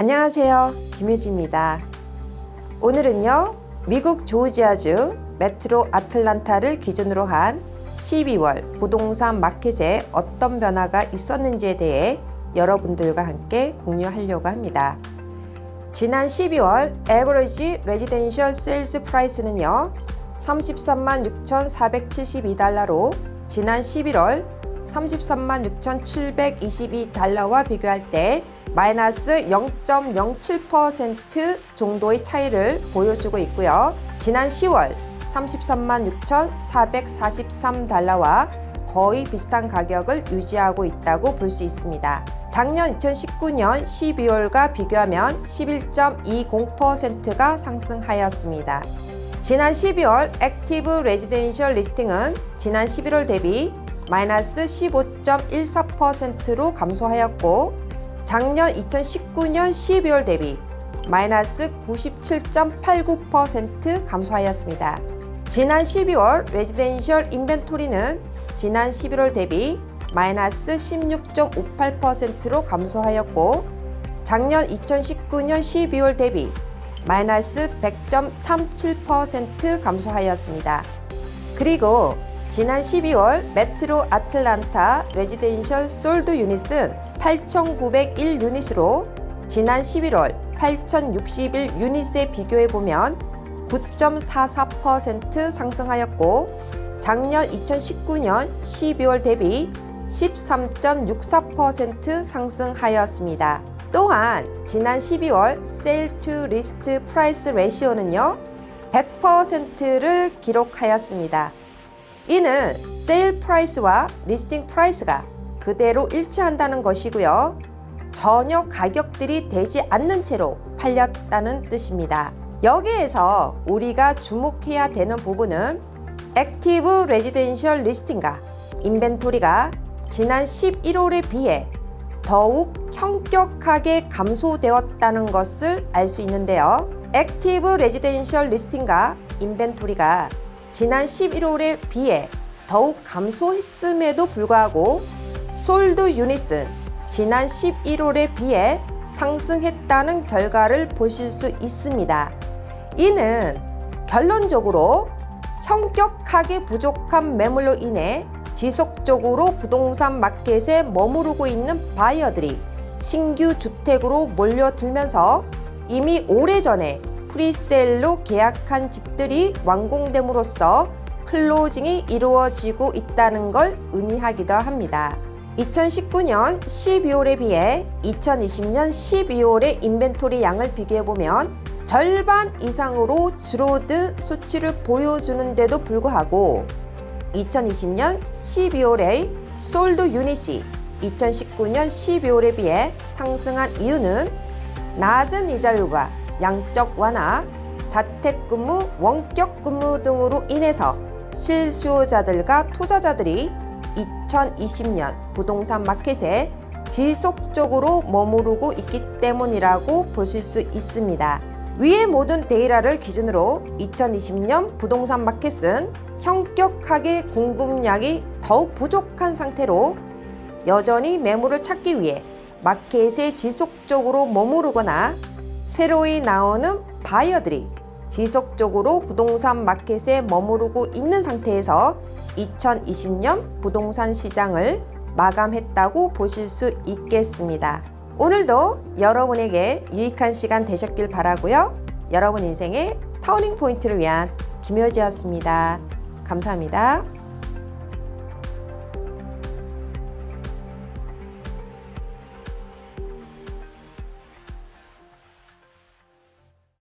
안녕하세요, 김유지입니다. 오늘은요, 미국 조지아주 메트로 아틀란타를 기준으로 한 12월 부동산 마켓에 어떤 변화가 있었는지에 대해 여러분들과 함께 공유하려고 합니다. 지난 12월 에버리지 레지던셜 세일즈 프라이스는요, 33만 6,472달러로 지난 11월 33만 6,722달러와 비교할 때 마이너스 0.07% 정도의 차이를 보여주고 있고요. 지난 10월 33만 6,443달러와 거의 비슷한 가격을 유지하고 있다고 볼 수 있습니다. 작년 2019년 12월과 비교하면 11.20%가 상승하였습니다. 지난 12월 액티브 레지던셜 리스팅은 지난 11월 대비 마이너스 15.14%로 감소하였고 작년 2019년 12월 대비 마이너스 97.89% 감소하였습니다. 지난 12월 레지던셜 인벤토리는 지난 11월 대비 마이너스 16.58%로 감소하였고 작년 2019년 12월 대비 마이너스 100.37% 감소하였습니다. 그리고 지난 12월 메트로 아틀란타 레지던셜 솔드 유닛은 8,901 유닛으로 지난 11월 8,061 유닛에 비교해보면 9.44% 상승하였고 작년 2019년 12월 대비 13.64% 상승하였습니다. 또한 지난 12월 세일 투 리스트 프라이스 레시오는요 100%를 기록하였습니다. 이는 세일 프라이스와 리스팅 프라이스가 그대로 일치한다는 것이고요. 전혀 가격들이 되지 않는 채로 팔렸다는 뜻입니다. 여기에서 우리가 주목해야 되는 부분은 액티브 레지던셜 리스팅과 인벤토리가 지난 11월에 비해 더욱 현격하게 감소되었다는 것을 알 수 있는데요. 액티브 레지던셜 리스팅과 인벤토리가 지난 11월에 비해 더욱 감소했음에도 불구하고 솔드 유닛은 지난 11월에 비해 상승했다는 결과를 보실 수 있습니다. 이는 결론적으로 현격하게 부족한 매물로 인해 지속적으로 부동산 마켓에 머무르고 있는 바이어들이 신규 주택으로 몰려들면서 이미 오래전에 프리세일로 계약한 집들이 완공됨으로써 클로징이 이루어지고 있다는 걸 의미하기도 합니다. 2019년 12월에 비해 2020년 12월의 인벤토리 양을 비교해보면 절반 이상으로 줄어든 수치를 보여주는데도 불구하고 2020년 12월의 솔드 유닛이 2019년 12월에 비해 상승한 이유는 낮은 이자율과 양적 완화, 자택근무, 원격근무 등으로 인해서 실수요자들과 투자자들이 2020년 부동산 마켓에 지속적으로 머무르고 있기 때문이라고 보실 수 있습니다. 위의 모든 데이터를 기준으로 2020년 부동산 마켓은 현격하게 공급량이 더욱 부족한 상태로 여전히 매물을 찾기 위해 마켓에 지속적으로 머무르거나 새로이 나오는 바이어들이 지속적으로 부동산 마켓에 머무르고 있는 상태에서 2020년 부동산 시장을 마감했다고 보실 수 있겠습니다. 오늘도 여러분에게 유익한 시간 되셨길 바라고요. 여러분 인생의 터닝 포인트를 위한 김효지였습니다. 감사합니다.